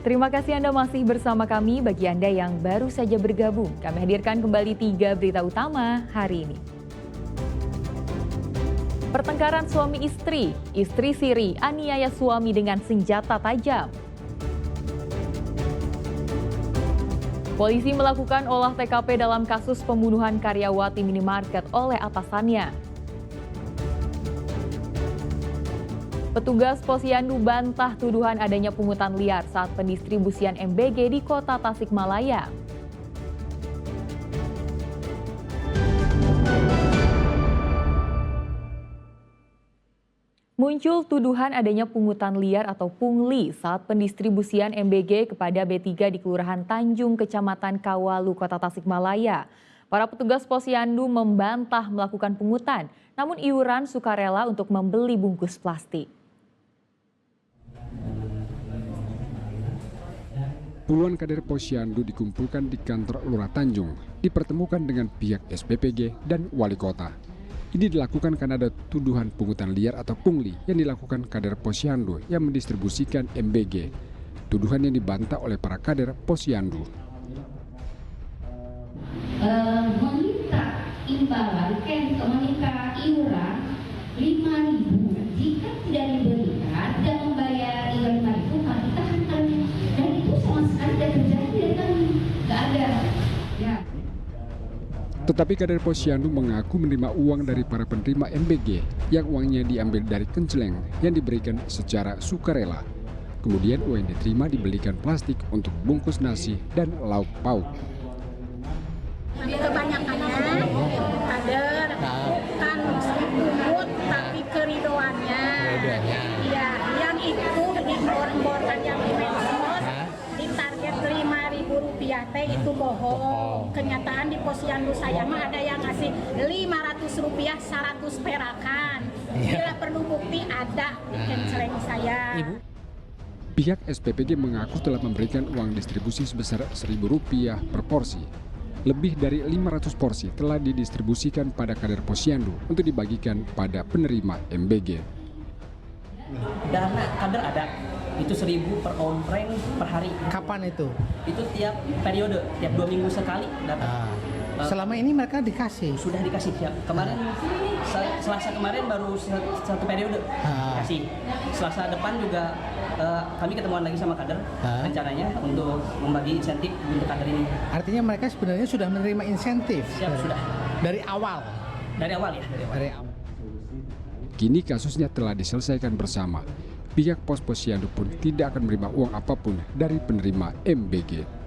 Terima kasih Anda masih bersama kami. Bagi Anda yang baru saja bergabung, kami hadirkan kembali 3 berita utama hari ini. Pertengkaran suami istri siri aniaya suami dengan senjata tajam. Polisi melakukan olah TKP dalam kasus pembunuhan karyawati minimarket oleh atasannya. Petugas Posyandu bantah tuduhan adanya pungutan liar saat pendistribusian MBG di Kota Tasikmalaya. Muncul tuduhan adanya pungutan liar atau pungli saat pendistribusian MBG kepada B3 di Kelurahan Tanjung, Kecamatan Kawalu, Kota Tasikmalaya. Para petugas Posyandu membantah melakukan pungutan, namun iuran sukarela untuk membeli bungkus plastik. Puluhan kader Posyandu dikumpulkan di kantor Lurah Tanjung, dipertemukan dengan pihak SPPG dan wali kota. Ini dilakukan karena ada tuduhan pungutan liar atau pungli yang dilakukan kader Posyandu yang mendistribusikan MBG. Tuduhan yang dibantah oleh para kader Posyandu. Meminta imbalan, meminta iuran 5.000. Jika tidak diberikan, tidak membayar iuran 5.000, maka ditahan. Dan itu sama sekali tidak terjadi dari kami, nggak ada. Ya. Tetapi kader Posyandu mengaku menerima uang dari para penerima MBG yang uangnya diambil dari kenceleng yang diberikan secara sukarela. Kemudian uang yang diterima dibelikan plastik untuk bungkus nasi dan lauk pauk. Kebanyakannya kader kan pungut tapi keridoannya. Iya, yang itu diembor-emborkan yang di medsos di target Rp5.000 teh itu bohong. Kenyataan di Posyandu saya mah ada yang ngasih Rp500 100 perakan. Bila perlu bukti ada di kenceleng saya. Pihak SPPG mengaku telah memberikan uang distribusi sebesar Rp1.000 per porsi. Lebih dari 500 porsi telah didistribusikan pada kader Posyandu untuk dibagikan pada penerima MBG. Dana kader ada, itu 1.000 per kompreng per hari. Kapan itu? Itu tiap periode, tiap 2 minggu sekali dapat. Selama ini mereka dikasih? Sudah dikasih ya. Kemarin Selasa kemarin baru satu periode dikasih. Selasa depan juga kami ketemuan lagi sama kader rencananya untuk membagi insentif untuk kader ini. Artinya mereka sebenarnya sudah menerima insentif? Siap, sudah. Dari awal? Dari awal ya? Dari awal. Kini kasusnya telah diselesaikan bersama. Pihak Pos Posyandu pun tidak akan menerima uang apapun dari penerima MBG.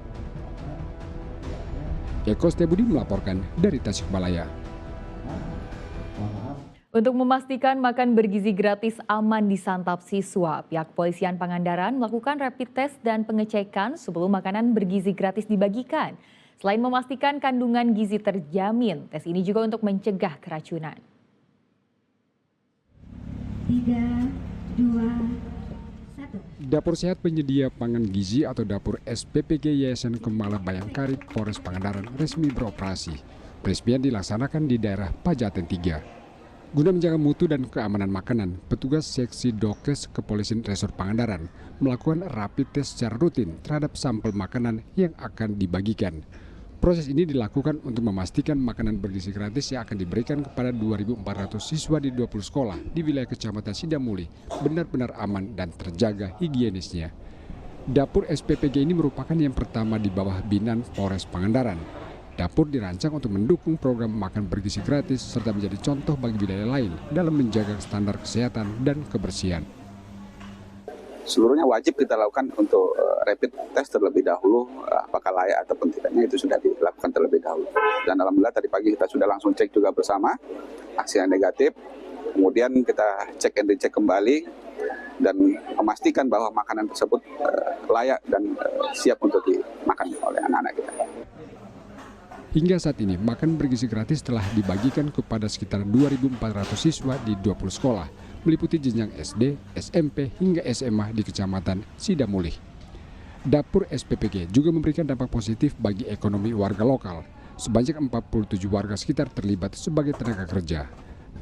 Eko Stebudi melaporkan dari Tasikmalaya. Untuk memastikan makan bergizi gratis aman disantap siswa, pihak Kepolisian Pangandaran melakukan rapid test dan pengecekan sebelum makanan bergizi gratis dibagikan. Selain memastikan kandungan gizi terjamin, tes ini juga untuk mencegah keracunan. 3, 2, 1. Dapur Sehat Penyedia Pangan Gizi atau Dapur SPPG Yayasan Kemala Bayangkari Polres Pangandaran resmi beroperasi. Peresmian dilaksanakan di daerah Pajaten 3. Guna menjaga mutu dan keamanan makanan, petugas seksi Dokes Kepolisian Resor Pangandaran melakukan rapid test secara rutin terhadap sampel makanan yang akan dibagikan. Proses ini dilakukan untuk memastikan makanan bergizi gratis yang akan diberikan kepada 2.400 siswa di 20 sekolah di wilayah Kecamatan Sidamuli benar-benar aman dan terjaga higienisnya. Dapur SPPG ini merupakan yang pertama di bawah binaan Polres Pangandaran. Dapur dirancang untuk mendukung program makan bergizi gratis serta menjadi contoh bagi wilayah lain dalam menjaga standar kesehatan dan kebersihan. Seluruhnya wajib kita lakukan untuk rapid test terlebih dahulu, apakah layak ataupun tidaknya itu sudah dilakukan terlebih dahulu. Dan alhamdulillah tadi pagi kita sudah langsung cek juga bersama, hasilnya negatif. Kemudian kita cek and recheck kembali dan memastikan bahwa makanan tersebut layak dan siap untuk dimakan oleh anak-anak kita. Hingga saat ini, makan bergizi gratis telah dibagikan kepada sekitar 2.400 siswa di 20 sekolah, meliputi jenjang SD, SMP, hingga SMA di Kecamatan Sidamuli. Dapur SPPG juga memberikan dampak positif bagi ekonomi warga lokal. Sebanyak 47 warga sekitar terlibat sebagai tenaga kerja.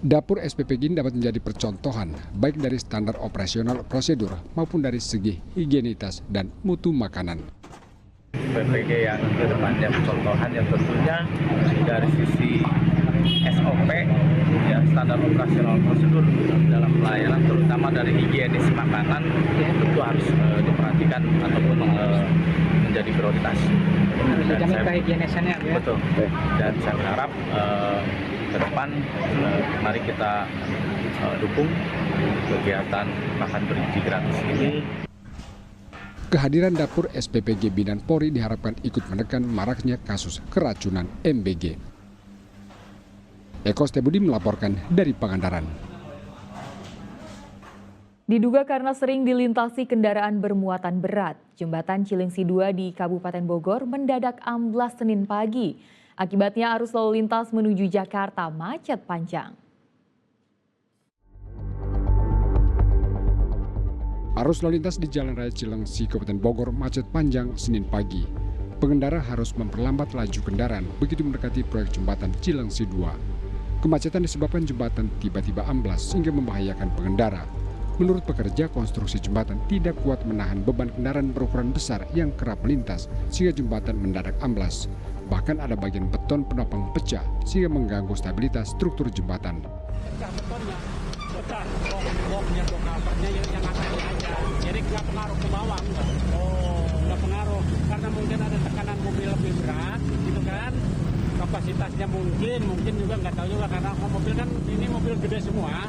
Dapur SPPG ini dapat menjadi percontohan baik dari standar operasional prosedur maupun dari segi higienitas dan mutu makanan. PPG yang kedepannya percontohan yang tentunya dari sisi SOP, ya, standar operasional prosedur dalam pelayanan, terutama dari higienis makanan, tentu harus diperhatikan ataupun menjadi prioritas. Dijamin kehigienisannya, ya? Betul. Dan saya berharap ke depan mari kita dukung kegiatan makan bergizi gratis ini. Kehadiran dapur SPPG Bidan Polri diharapkan ikut menekan maraknya kasus keracunan MBG. Eko Stebudi melaporkan dari Pangandaran. Diduga karena sering dilintasi kendaraan bermuatan berat, jembatan Cilengsi 2 di Kabupaten Bogor mendadak amblas Senin pagi. Akibatnya arus lalu lintas menuju Jakarta macet panjang. Arus lalu lintas di Jalan Raya Cilengsi, Kabupaten Bogor macet panjang Senin pagi. Pengendara harus memperlambat laju kendaraan begitu mendekati proyek jembatan Cilengsi 2. Kemacetan disebabkan jembatan tiba-tiba amblas sehingga membahayakan pengendara. Menurut pekerja, konstruksi jembatan tidak kuat menahan beban kendaraan berukuran besar yang kerap melintas sehingga jembatan mendadak amblas. Bahkan ada bagian beton penopang pecah sehingga mengganggu stabilitas struktur jembatan. Jadi nggak pengaruh ke bawah, nggak pengaruh karena mungkin ada tekanan mobil lebih berat, gitu kan? Kapasitasnya mungkin juga nggak tahu juga karena mobil kan ini mobil gede semua.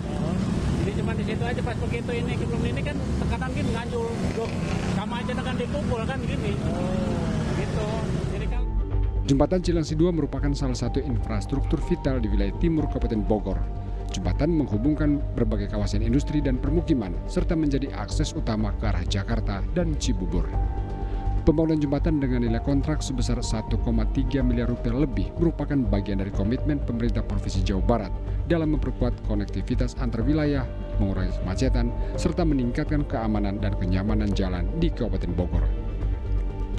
Jadi cuma di situ aja pas begitu ini sebelum ini kan tekanan gini nganjul, sama aja dengan dipukul kan gini, gitu. Jadi kan Jembatan Cilengsi 2 merupakan salah satu infrastruktur vital di wilayah timur Kabupaten Bogor. Jembatan menghubungkan berbagai kawasan industri dan permukiman, serta menjadi akses utama ke arah Jakarta dan Cibubur. Pembangunan jembatan dengan nilai kontrak sebesar 1,3 miliar rupiah lebih merupakan bagian dari komitmen pemerintah Provinsi Jawa Barat dalam memperkuat konektivitas antar wilayah, mengurangi kemacetan, serta meningkatkan keamanan dan kenyamanan jalan di Kabupaten Bogor.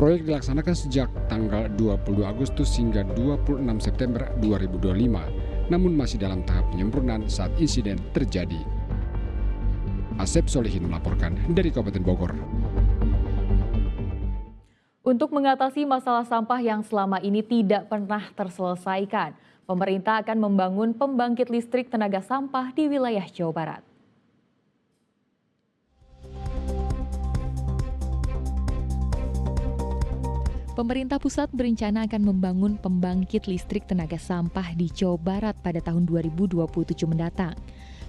Proyek dilaksanakan sejak tanggal 22 Agustus hingga 26 September 2025. Namun masih dalam tahap penyempurnaan saat insiden terjadi. Asep Solihin melaporkan dari Kabupaten Bogor. Untuk mengatasi masalah sampah yang selama ini tidak pernah terselesaikan, pemerintah akan membangun pembangkit listrik tenaga sampah di wilayah Jawa Barat. Pemerintah pusat berencana akan membangun pembangkit listrik tenaga sampah di Jawa Barat pada tahun 2027 mendatang.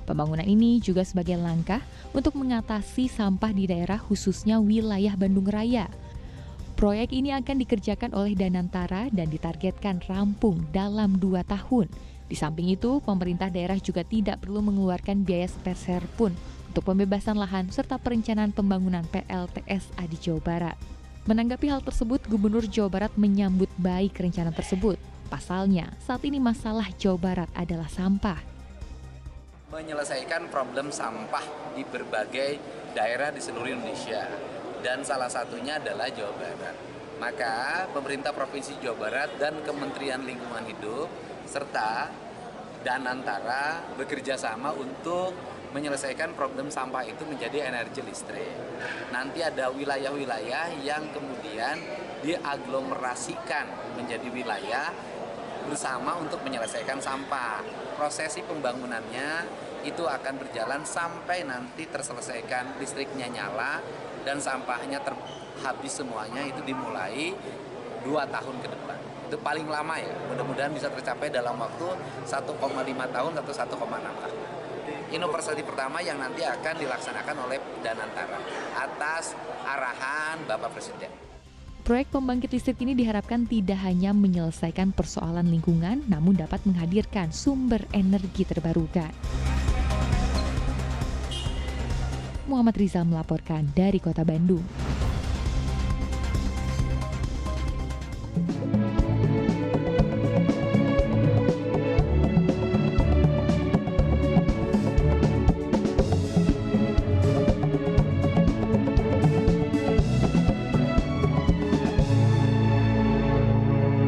Pembangunan ini juga sebagai langkah untuk mengatasi sampah di daerah khususnya wilayah Bandung Raya. Proyek ini akan dikerjakan oleh Danantara dan ditargetkan rampung dalam 2 tahun. Di samping itu, pemerintah daerah juga tidak perlu mengeluarkan biaya sepeser pun untuk pembebasan lahan serta perencanaan pembangunan PLTSA di Jawa Barat. Menanggapi hal tersebut, Gubernur Jawa Barat menyambut baik rencana tersebut. Pasalnya, saat ini masalah Jawa Barat adalah sampah. Menyelesaikan problem sampah di berbagai daerah di seluruh Indonesia. Dan salah satunya adalah Jawa Barat. Maka pemerintah Provinsi Jawa Barat dan Kementerian Lingkungan Hidup serta Danantara bekerja sama untuk menyelesaikan problem sampah itu menjadi energi listrik. Nanti ada wilayah-wilayah yang kemudian diaglomerasikan menjadi wilayah bersama untuk menyelesaikan sampah. Prosesi pembangunannya itu akan berjalan sampai nanti terselesaikan, listriknya nyala dan sampahnya habis semuanya, itu dimulai 2 tahun ke depan. Itu paling lama ya, mudah-mudahan bisa tercapai dalam waktu 1,5 tahun atau 1,6 tahun. Inovasi pertama yang nanti akan dilaksanakan oleh Danantara atas arahan Bapak Presiden. Proyek pembangkit listrik ini diharapkan tidak hanya menyelesaikan persoalan lingkungan, namun dapat menghadirkan sumber energi terbarukan. Muhammad Rizal melaporkan dari Kota Bandung.